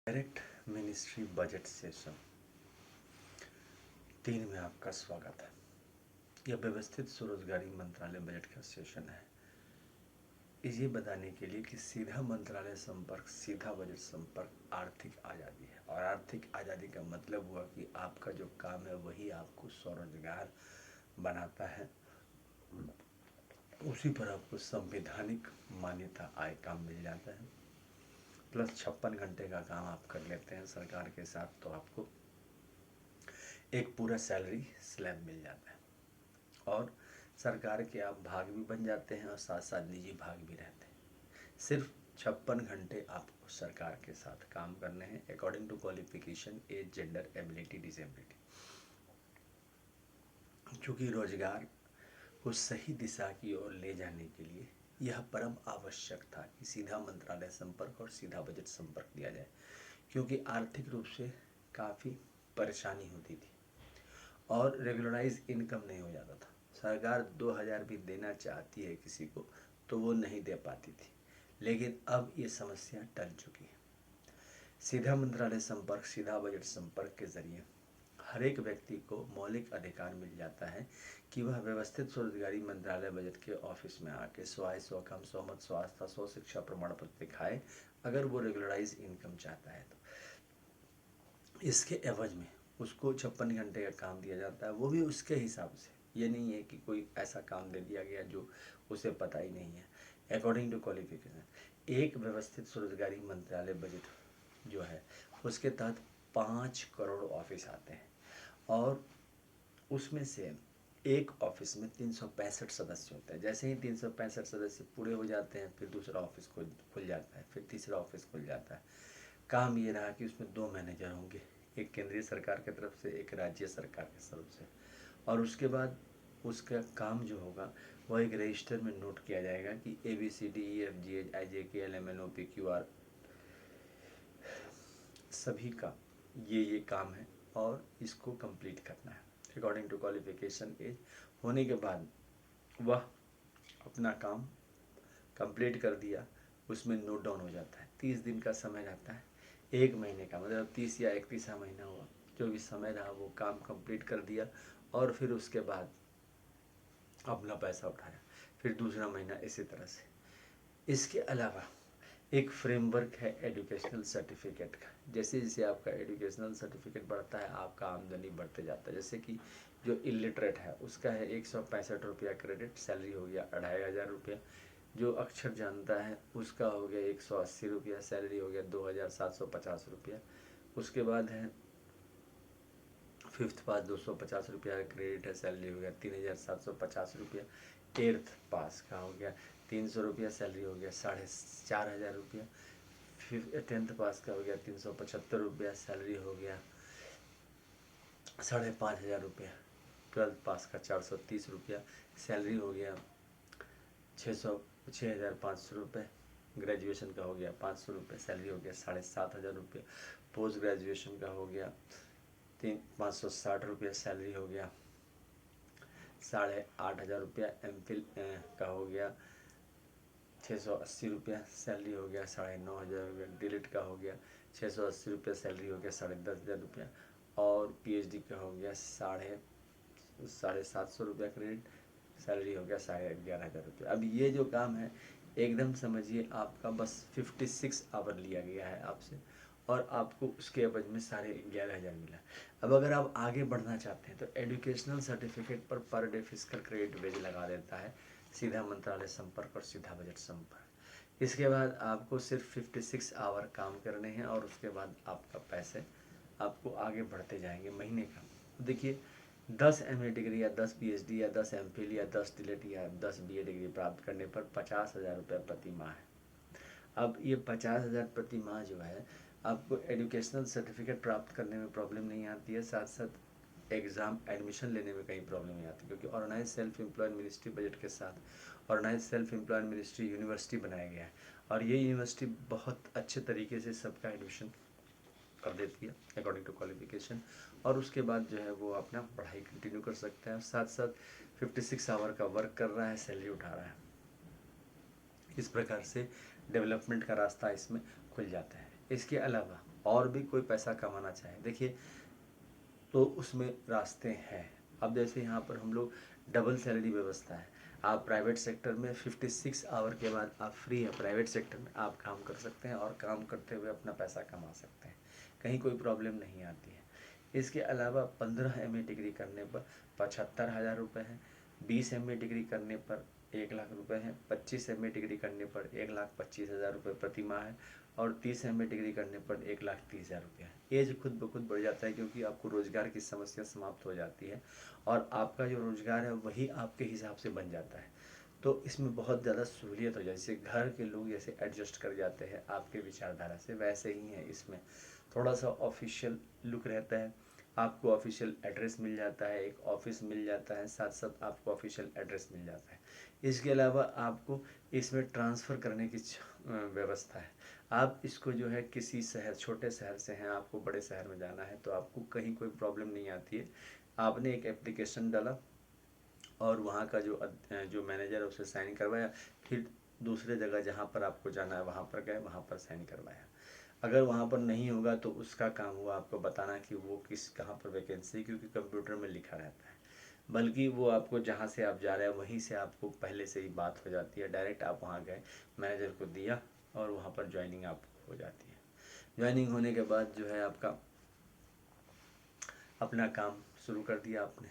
Direct ministry budget session 3 में आपका स्वागत है। यह व्यवस्थित स्वरोजगारी मंत्रालय बजट का सेशन है। ये बताने के लिए कि सीधा मंत्रालय संपर्क, सीधा बजट संपर्क आर्थिक आज़ादी है। और आर्थिक आज़ादी का मतलब हुआ कि आपका जो काम है वही आपको स्वरोजगार बनाता है, उसी पर आपको संवैधानिक मान्यता आय काम मिल जाता है। प्लस 56 घंटे का काम आप कर लेते हैं सरकार के साथ, तो आपको एक पूरा सैलरी स्लैब मिल जाता है। और सरकार के आप भाग भी बन जाते हैं और साथ साथ निजी भाग भी रहते हैं। सिर्फ 56 घंटे आपको सरकार के साथ काम करने हैं according to qualification, age, gender, ability, disability. चूँकि रोजगार को सही दिशा की ओर ले जाने के लिए यह परम आवश्यक था कि सीधा मंत्रालय संपर्क और सीधा बजट संपर्क दिया जाए, क्योंकि आर्थिक रूप से काफ़ी परेशानी होती थी और रेगुलराइज इनकम नहीं हो जाता था। सरकार 2000 भी देना चाहती है किसी को तो वो नहीं दे पाती थी, लेकिन अब ये समस्या टल चुकी है। सीधा मंत्रालय संपर्क, सीधा बजट संपर्क के जरिए हर एक व्यक्ति को मौलिक अधिकार मिल जाता है कि वह व्यवस्थित स्वरोजगारी मंत्रालय बजट के ऑफिस में आके स्वआय, स्वकम, स्वमत, स्वास्थ्य, स्व शिक्षा प्रमाण पत्र दिखाए अगर वो रेगुलराइज इनकम चाहता है तो। इसके एवज में उसको 56 घंटे का काम दिया जाता है, वो भी उसके हिसाब से। ये नहीं है कि कोई ऐसा काम दे दिया गया जो उसे पता ही नहीं है। अकॉर्डिंग टू क्वालिफिकेशन एक व्यवस्थित स्वरोजगारी मंत्रालय बजट जो है उसके तहत 5 करोड़ ऑफिस आते हैं और उसमें से एक ऑफिस में 365 सदस्य होते हैं। जैसे ही 365 सदस्य पूरे हो जाते हैं फिर दूसरा ऑफिस खुल जाता है, फिर तीसरा ऑफिस खुल जाता है। काम ये रहा कि उसमें 2 मैनेजर होंगे, एक केंद्रीय सरकार की तरफ से, एक राज्य सरकार की तरफ से। और उसके बाद उसका काम जो होगा वह एक रजिस्टर में नोट किया जाएगा कि ABCDEFGH IJK LMNO PQR सभी का ये काम है और इसको कंप्लीट करना है अकॉर्डिंग टू क्वालिफिकेशन, एज। होने के बाद वह अपना काम कंप्लीट कर दिया, उसमें नोट डाउन हो जाता है। 30 दिन का समय रहता है, 1 महीने का, मतलब 30 या 31वां महीना हुआ, जो भी समय रहा वो काम कंप्लीट कर दिया और फिर उसके बाद अपना पैसा उठाया, फिर दूसरा महीना इसी तरह से। इसके अलावा एक फ्रेमवर्क है एजुकेशनल सर्टिफिकेट का। जैसे जैसे आपका एजुकेशनल सर्टिफिकेट बढ़ता है आपका आमदनी बढ़ते जाता है। जैसे कि जो इलिटरेट है उसका है 165 रुपया क्रेडिट, सैलरी हो गया 2500 रुपया। जो अक्षर जानता है उसका हो गया 180 रुपया, सैलरी हो गया 2750 रुपया। उसके बाद है 5th पास 250 रुपया क्रेडिट है, सैलरी हो गया 3750 रुपया। 8th पास का हो गया 300 रुपया, सैलरी हो गया 4500 रुपया। 10th पास का हो गया 375 रुपया, सैलरी हो गया 5500 रुपया। 12th पास का 430 रुपया, सैलरी हो गया 6500 रुपये। ग्रेजुएशन का हो गया 500 रुपये, सैलरी हो गया 7500 रुपये। पोस्ट ग्रेजुएशन का हो गया 560 रुपया, सैलरी हो गया 8500 रुपया। MPhil का हो गया 680 रुपया, सैलरी हो गया 9500 रुपया। डिलीट का हो गया 680 रुपया, सैलरी हो गया 10,500 रुपया। और PhD का हो गया 750 रुपया क्रेडिट, सैलरी हो गया 11,500 रुपया। अब ये जो काम है एकदम समझिए आपका बस 56 आवर लिया गया है आपसे और आपको उसके एवज में 11,500 मिला। अब अगर आप आगे बढ़ना चाहते हैं तो एजुकेशनल सर्टिफिकेट पर डे फिजिकल क्रेडिट वेज लगा देता है सीधा मंत्रालय संपर्क और सीधा बजट संपर्क। इसके बाद आपको सिर्फ 56 आवर काम करने हैं और उसके बाद आपका पैसे आपको आगे बढ़ते जाएंगे महीने का। देखिए 10 MA डिग्री या 10 PhD या 10 MPhil या 10 डिलेट या 10 BA डिग्री प्राप्त करने पर 50,000 रुपये प्रति माह है। अब ये 50,000 प्रति माह जो है आपको एजुकेशनल सर्टिफिकेट प्राप्त करने में प्रॉब्लम नहीं आती है, साथ साथ एग्ज़ाम एडमिशन लेने में कहीं प्रॉब्लम नहीं आती, क्योंकि organise self employed ministry budget के साथ organise self employed ministry university बनाया गया है और ये यूनिवर्सिटी बहुत अच्छे तरीके से सबका एडमिशन कर देती है अकॉर्डिंग टू क्वालिफिकेशन। और उसके बाद जो है वो अपना पढ़ाई कंटिन्यू कर सकता है, साथ साथ 56 आवर का वर्क कर रहा है, सैलरी उठा रहा है। इस प्रकार से डेवलपमेंट का रास्ता इसमें खुल जाता है। इसके अलावा और भी कोई पैसा कमाना चाहे, देखिए तो उसमें रास्ते हैं। अब जैसे यहाँ पर हम लोग डबल सैलरी व्यवस्था है, आप प्राइवेट सेक्टर में 56 आवर के बाद आप फ्री है, प्राइवेट सेक्टर में आप काम कर सकते हैं और काम करते हुए अपना पैसा कमा सकते हैं, कहीं कोई प्रॉब्लम नहीं आती है। इसके अलावा 15 MA डिग्री करने पर 75,000 रुपये हैं, 20 MA डिग्री करने पर 1 लाख रुपये हैं, 25 MA डिग्री करने पर 1,25,000 रुपये प्रति माह है और 30 MA डिग्री करने पर 1,30,000 रुपये है। एज खुद ब खुद बढ़ जाता है क्योंकि आपको रोज़गार की समस्या समाप्त हो जाती है और आपका जो रोज़गार है वही आपके हिसाब से बन जाता है। तो इसमें बहुत ज़्यादा सहूलियत हो जाती है, जैसे घर के लोग जैसे एडजस्ट कर जाते हैं आपके विचारधारा से, वैसे ही है इसमें थोड़ा सा ऑफिशियल लुक रहता है, आपको ऑफिशियल एड्रेस मिल जाता है, एक ऑफिस मिल जाता है, साथ साथ आपको ऑफिशियल एड्रेस मिल जाता है। इसके अलावा आपको इसमें ट्रांसफ़र करने की व्यवस्था है। आप इसको जो है किसी शहर, छोटे शहर से हैं, आपको बड़े शहर में जाना है तो आपको कहीं कोई प्रॉब्लम नहीं आती है। आपने एक एप्लीकेशन डाला और वहाँ का जो मैनेजर है उसे साइन करवाया, फिर दूसरे जगह जहाँ पर आपको जाना है वहाँ पर गए, वहाँ पर साइन करवाया। अगर वहाँ पर नहीं होगा तो उसका काम हुआ आपको बताना कि वो कहाँ पर वैकेंसी, क्योंकि कंप्यूटर में लिखा रहता है, बल्कि वो आपको जहाँ से आप जा रहे हैं वहीं से आपको पहले से ही बात हो जाती है, डायरेक्ट आप वहाँ गए, मैनेजर को दिया और वहाँ पर ज्वाइनिंग आपको हो जाती है। ज्वाइनिंग होने के बाद जो है आपका अपना काम शुरू कर दिया आपने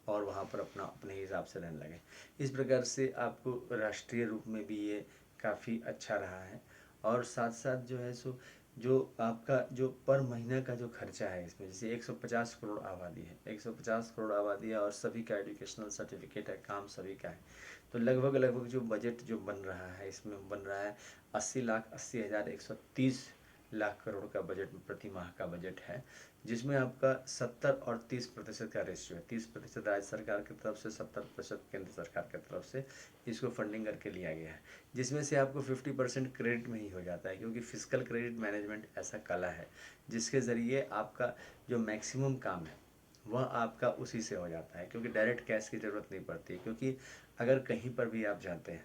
और वहाँ पर अपने हिसाब से रहने लगे। इस प्रकार से आपको राष्ट्रीय रूप में भी ये काफ़ी अच्छा रहा है। और साथ साथ जो है सो जो आपका जो पर महीना का जो खर्चा है इसमें, जैसे 150 करोड़ आबादी है, 150 करोड़ आबादी है और सभी का एजुकेशनल सर्टिफिकेट है, काम सभी का है, तो लगभग जो बजट जो बन रहा है इसमें बन रहा है 80,80,130 लाख करोड़ का बजट प्रति माह का बजट है, जिसमें आपका 70 और 30% का रेशियो है। 30% राज्य सरकार की तरफ से, 70% केंद्र सरकार की तरफ से इसको फंडिंग करके लिया गया है, जिसमें से आपको 50% क्रेडिट में ही हो जाता है, क्योंकि फिजिकल क्रेडिट मैनेजमेंट ऐसा कला है जिसके ज़रिए आपका जो मैक्सिमम काम है वह आपका उसी से हो जाता है, क्योंकि डायरेक्ट कैश की ज़रूरत नहीं पड़ती। क्योंकि अगर कहीं पर भी आप जाते हैं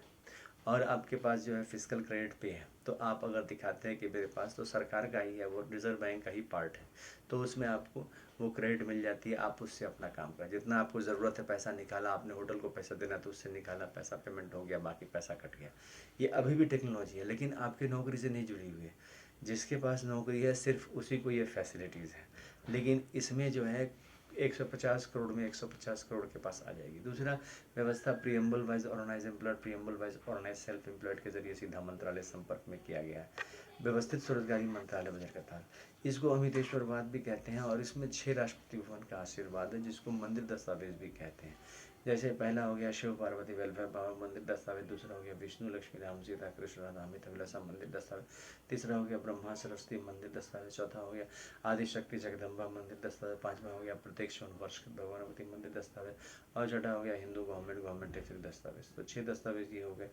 और आपके पास जो है फिजिकल क्रेडिट पे है, तो आप अगर दिखाते हैं कि मेरे पास तो सरकार का ही है, वो रिजर्व बैंक का ही पार्ट है, तो उसमें आपको वो क्रेडिट मिल जाती है, आप उससे अपना काम करें, जितना आपको ज़रूरत है पैसा निकाला, आपने होटल को पैसा देना तो उससे निकाला पैसा, पेमेंट हो गया, बाकी पैसा कट गया। ये अभी भी टेक्नोलॉजी है, लेकिन आपकी नौकरी से नहीं जुड़ी हुई है। जिसके पास नौकरी है सिर्फ उसी को ये फैसिलिटीज़ है, लेकिन इसमें जो है 150 करोड़ में 150 करोड़ के पास आ जाएगी। दूसरा व्यवस्था preamble wise organise employed, preamble wise organise self employed के जरिए सीधा मंत्रालय संपर्क में किया गया है। व्यवस्थित स्वरोजगारी मंत्रालय बजट का था, इसको अमितेश्वरवाद भी कहते हैं और इसमें 6 राष्ट्रपति भवन का आशीर्वाद है, जिसको मंदिर दस्तावेज भी कहते हैं। जैसे पहला हो गया शिव पार्वती वेलफेयर पावर मंदिर दस्तावेज, दूसरा हो गया विष्णु लक्ष्मी राम सीता कृष्ण राधा अमित अभिलाषा मंदिर दस्तावेज, तीसरा हो गया ब्रह्मा सरस्वती मंदिर दस्तावेज, चौथा हो गया आदिशक्ति जगदम्बा मंदिर दस्तावेज, पांचवा हो गया प्रत्येक वर्ष भगवानवती मंदिर दस्तावेज और छठा हो गया हिंदू गवर्नमेंट टैक्स दस्तावेज। तो 6 दस्तावेज ये हो गए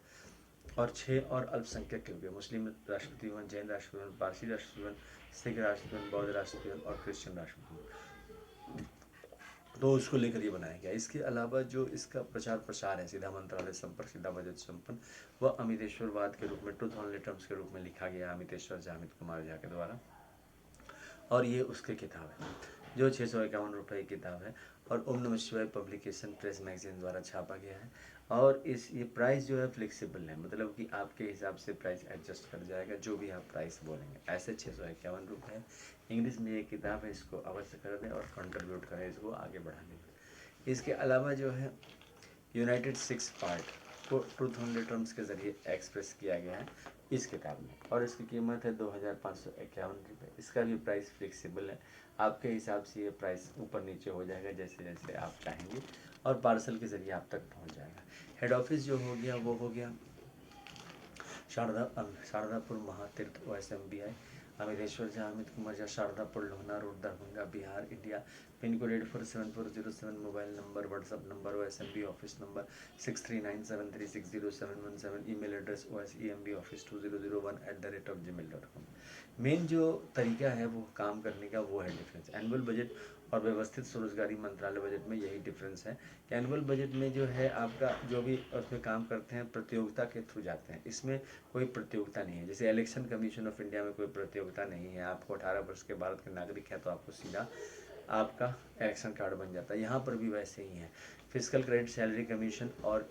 और 6 और अल्पसंख्यक के हो गए, मुस्लिम राष्ट्रपति भवन, जैन राष्ट्रपति भवन, पारसी राष्ट्रपति भवन, सिख राष्ट्रपति भवन, बौद्ध राष्ट्रपति भवन और क्रिश्चियन राष्ट्रपति भवन, तो उसको लेकर ये बनाया गया। इसके अलावा जो इसका प्रचार प्रसार है, सीधा मंत्रालय संपर्क, सीधा बजट संपन्न, वह अमितेश्वरवाद के रूप में, ट्रूथ ऑनली टर्म्स के रूप में लिखा गया अमितेश्वर झा, अमित कुमार झा के द्वारा, और ये उसकी किताब है जो 651 रुपये की किताब है और ओम नमः शिवाय पब्लिकेशन प्रेस मैगजीन द्वारा छापा गया है। और ये प्राइस जो है फ्लेक्सिबल है, मतलब कि आपके हिसाब से प्राइस एडजस्ट कर जाएगा, जो भी आप प्राइस बोलेंगे। ऐसे 651 रुपये है। इंग्लिश में ये किताब है, इसको अवश्य कर दें और कंट्रीब्यूट करें इसको आगे बढ़ाने में। इसके अलावा जो है यूनाइटेड 6 पार्ट को ट्रूथ ऑनली टर्म्स के ज़रिए एक्सप्रेस किया गया है इस किताब में, और इसकी कीमत है 2,551 रुपये। इसका भी प्राइस फ्लेक्सिबल है, आपके हिसाब से ये प्राइस ऊपर नीचे हो जाएगा जैसे जैसे आप चाहेंगे, और पार्सल के ज़रिए आप तक पहुंच जाएगा। हेड ऑफिस जो हो गया वो हो गया Sharadapur Mahatirth OSMBI, Amiteshwar Jha, Amit Kumar Jha, Sharadapur, Lohna road, Darbhanga, Bihar, India. Pin code 847407, mobile number, WhatsApp number, OSMB office number 6397360717, email address osemboffice2001@gmail.com। Main जो तरीका है वो काम करने का वो है डिफरेंस। एनुअल बजट और व्यवस्थित स्वरोजगारी मंत्रालय बजट में यही डिफरेंस है कि एनुअल बजट में जो है आपका जो भी उसमें काम करते हैं प्रतियोगिता के थ्रू जाते हैं, इसमें कोई प्रतियोगिता नहीं है। जैसे इलेक्शन कमीशन ऑफ इंडिया में कोई प्रतियोगिता योग्यता नहीं है, आपको 18 वर्ष के भारत के नागरिक हैं तो आपको सीधा आपका इलेक्शन कार्ड बन जाता है। यहाँ पर भी वैसे ही है। फिजिकल क्रेडिट सैलरी कमीशन और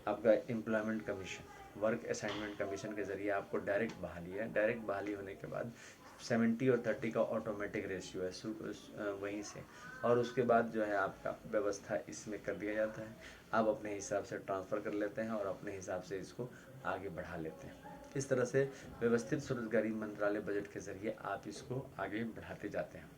आपका employment commission, work assignment commission के ज़रिए आपको डायरेक्ट बहाली है। डायरेक्ट बहाली होने के बाद 70 और 30 का ऑटोमेटिक रेशियो है वहीं से, और उसके बाद जो है आपका व्यवस्था इसमें कर दिया जाता है। आप अपने हिसाब से ट्रांसफ़र कर लेते हैं और अपने हिसाब से इसको आगे बढ़ा लेते हैं। इस तरह से व्यवस्थित स्वरोजगारी मंत्रालय बजट के ज़रिए आप इसको आगे बढ़ाते जाते हैं,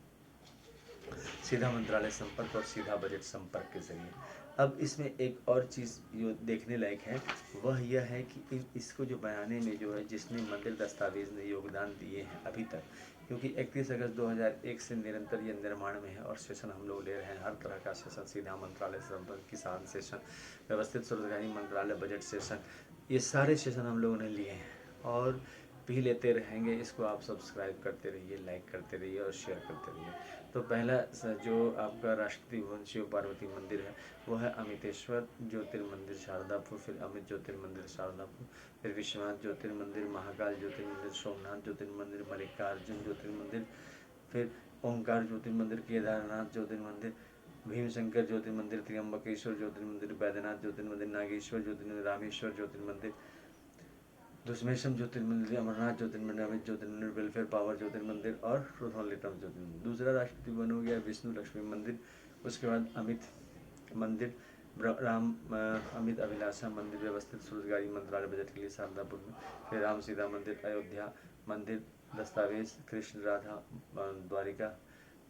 सीधा मंत्रालय संपर्क और सीधा बजट संपर्क के जरिए। अब इसमें एक और चीज़ जो देखने लायक है वह यह है कि इसको जो बनाने में जो है जिसने मंदिर दस्तावेज ने योगदान दिए हैं अभी तक, क्योंकि 31 अगस्त 2001 से निरंतर ये निर्माण में है और सेशन हम लोग ले रहे हैं, हर तरह का सेशन, सीधा मंत्रालय संपर्क, किसान सेशन, व्यवस्थित स्वरोजगारी मंत्रालय बजट सेशन, ये सारे सेशन हम लोगों ने लिए हैं और भी लेते रहेंगे। इसको आप सब्सक्राइब करते रहिए, लाइक करते रहिए और शेयर करते रहिए। तो पहला जो आपका राष्ट्रपति भवन शिव पार्वती मंदिर है वो है अमितेश्वर ज्योतिर्मंदिर शारदापुर, फिर अमित ज्योतिर्मंदिर शारदापुर, फिर विश्वनाथ ज्योतिर्मंदिर, महाकाल ज्योतिर्मंदिर, सोमनाथ ज्योतिर्मंदिर, मल्लिकार्जुन ज्योतिर्मंदिर, फिर ओंकार ज्योतिर्मंदिर, केदारनाथ ज्योतिर्मंदिर, भीमशंकर ज्योतिर्मंदिर, त्र्यंबकेश्वर ज्योतिर्मंदिर, बैद्यनाथ ज्योतिर्मंदिर, नागेश्वर ज्योतिर्मंदिर, रामेश्वर ज्योतिर्मंदिर, दुष्मेशम ज्योतिर्मंदिर, अमरनाथ ज्योतिर्मंदिर, अमित ज्योतिर्मंदिर, वेलफेयर पावर ज्योतिर्मंदिर और रुद्रलितम ज्योतिर्मंदिर। दूसरा राष्ट्रपति भवन हो गया विष्णु लक्ष्मी मंदिर, उसके बाद अमित मंदिर, अमित अभिलाषा मंदिर, व्यवस्थित स्वरोजगारी मंत्रालय बजट के लिए शारदापुर में, फिर राम सीता मंदिर, अयोध्या मंदिर दस्तावेज, कृष्ण राधा द्वारिका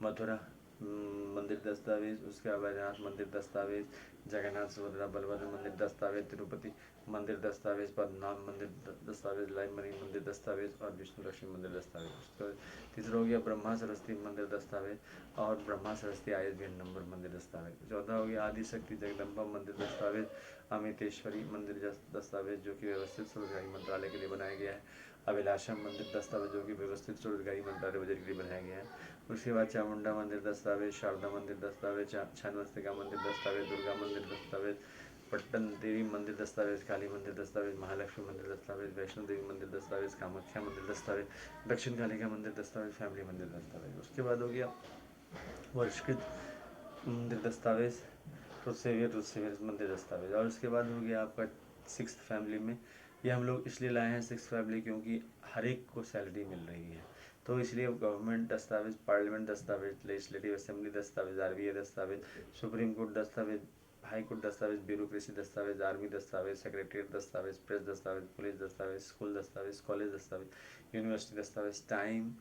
मथुरा मंदिर दस्तावेज, उसके बाद बैद्यनाथ मंदिर दस्तावेज, जगन्नाथ सुभद्रा बलभद्र मंदिर दस्तावेज, तिरुपति मंदिर दस्तावेज, पद्मनाभ मंदिर दस्तावेज, लाइमरी मंदिर दस्तावेज और विष्णु लक्ष्मी मंदिर दस्तावेज। उसका तीसरा हो गया ब्रह्मा सरस्वती मंदिर दस्तावेज और ब्रह्मा सरस्वती ISBN नंबर मंदिर दस्तावेज। चौथा हो गया आदि शक्ति जगदम्बा मंदिर दस्तावेज, अमितेश्वरी मंदिर दस्तावेज जो कि व्यवस्थित स्वरोजगारी मंत्रालय के लिए बनाया गया है, अभिलाषा मंदिर दस्तावेज जो कि व्यवस्थित स्वरोजगारी मंत्रालय बजट के लिए बनाया गया है। उसके बाद चामुंडा मंदिर दस्तावेज, शारदा मंदिर दस्तावेज, छानमस्तिका मंदिर दस्तावेज, दुर्गा मंदिर दस्तावेज, पट्टन देवी मंदिर दस्तावेज, काली मंदिर दस्तावेज, महालक्ष्मी मंदिर दस्तावेज, वैष्णो देवी मंदिर दस्तावेज, कामाख्या मंदिर दस्तावेज, दक्षिण कालिका मंदिर दस्तावेज, फैमिली मंदिर दस्तावेज। उसके बाद हो गया वर्षकृत मंदिर दस्तावेज, रुद्रसेवियर मंदिर दस्तावेज। और उसके बाद हो गया आपका 6th फैमिली में, ये हम लोग इसलिए लाए हैं 6th फैमिली क्योंकि हर एक को सैलरी मिल रही है, तो इसलिए गवर्नमेंट दस्तावेज, पार्लियामेंट दस्तावेज, लेजिस्लेटिव असेंबली दस्तावेज, RBI दस्तावेज, सुप्रीम कोर्ट दस्तावेज, हाई कोर्ट दस्तावेज, ब्यूरोक्रेसी दस्तावेज, आर्मी दस्तावेज, सेक्रेटरीट दस्तावेज, प्रेस दस्तावेज, पुलिस दस्तावेज, स्कूल दस्तावेज, कॉलेज दस्तावेज, यूनिवर्सिटी दस्तावेज, टाइम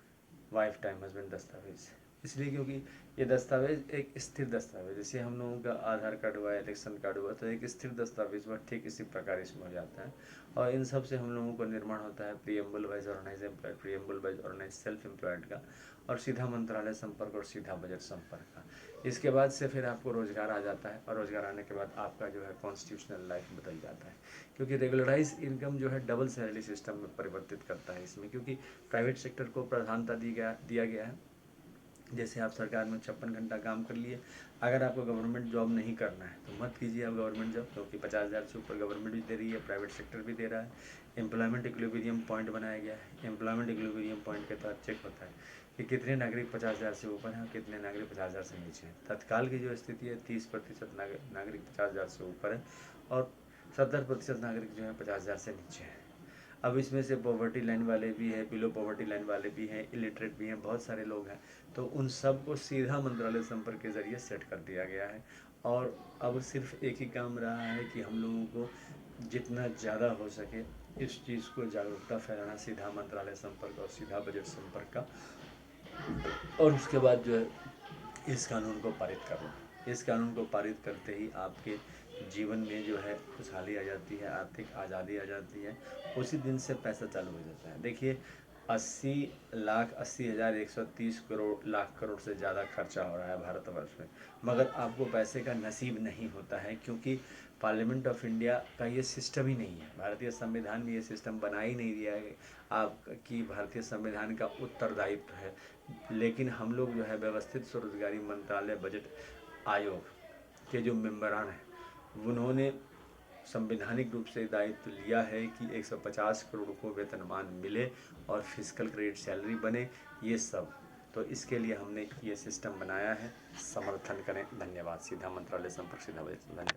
वाइफ टाइम हस्बैंड दस्तावेज। इसलिए क्योंकि ये दस्तावेज एक स्थिर दस्तावेज, जैसे हम लोगों का आधार कार्ड हुआ, इलेक्शन कार्ड हुआ, तो एक स्थिर दस्तावेज हुआ, ठीक इसी प्रकार इसमें हो जाता है। और इन सब से हम लोगों को निर्माण होता है preamble wise organise employed, preamble wise organise self employed का, और सीधा मंत्रालय संपर्क और सीधा बजट संपर्क का। इसके बाद से फिर आपको रोजगार आ जाता है, और रोजगार आने के बाद आपका जो है कॉन्स्टिट्यूशनल लाइफ बदल जाता है, क्योंकि रेगुलराइज इनकम जो है डबल सैलरी सिस्टम में परिवर्तित करता है इसमें, क्योंकि प्राइवेट सेक्टर को प्रधानता दिया गया है। जैसे आप सरकार में 56 घंटा काम कर लिए, अगर आपको गवर्नमेंट जॉब नहीं करना है तो मत कीजिए आप गवर्नमेंट जॉब, क्योंकि 50,000 से ऊपर गवर्नमेंट भी दे रही है, प्राइवेट सेक्टर भी दे रहा है। एम्प्लॉयमेंट इक्विलिब्रियम पॉइंट बनाया गया है, एम्प्लॉयमेंट इक्विलिब्रियम पॉइंट के तहत चेक होता है कि कितने नागरिक 50,000 से ऊपर हैं, कितने नागरिक 50,000 से नीचे हैं। तत्काल की जो स्थिति है 30% नागरिक 50,000 से ऊपर है और 70% नागरिक जो है 50,000 से नीचे हैं। अब इसमें से पॉवर्टी लाइन वाले भी हैं, बिलो पॉवर्टी लाइन वाले भी हैं, इलिटरेट भी हैं, बहुत सारे लोग हैं, तो उन सब को सीधा मंत्रालय संपर्क के ज़रिए सेट कर दिया गया है। और अब सिर्फ एक ही काम रहा है कि हम लोगों को जितना ज़्यादा हो सके इस चीज़ को जागरूकता फैलाना, सीधा मंत्रालय संपर्क और सीधा बजट संपर्क का, और उसके बाद जो है इस कानून को पारित करना। इस कानून को पारित करते ही आपके जीवन में जो है खुशहाली आ जाती है, आर्थिक आज़ादी आ जाती है, उसी दिन से पैसा चालू हो जाता है। देखिए 80,80,130 करोड़ लाख करोड़ से ज़्यादा खर्चा हो रहा है भारतवर्ष में, मगर आपको पैसे का नसीब नहीं होता है, क्योंकि पार्लियामेंट ऑफ इंडिया का ये सिस्टम ही नहीं है, भारतीय संविधान में ये सिस्टम बना ही नहीं दिया है आपकी भारतीय संविधान का उत्तरदायित्व है। लेकिन हम लोग जो है व्यवस्थित स्वरोजगारी मंत्रालय बजट आयोग के जो मेंबरान हैं उन्होंने संवैधानिक रूप से दायित्व लिया है कि 150 करोड़ को वेतनमान मिले और फिजिकल क्रेडिट सैलरी बने, ये सब। तो इसके लिए हमने ये सिस्टम बनाया है, समर्थन करें। धन्यवाद। सीधा मंत्रालय संपर्क, सीधा बजट। धन्यवाद।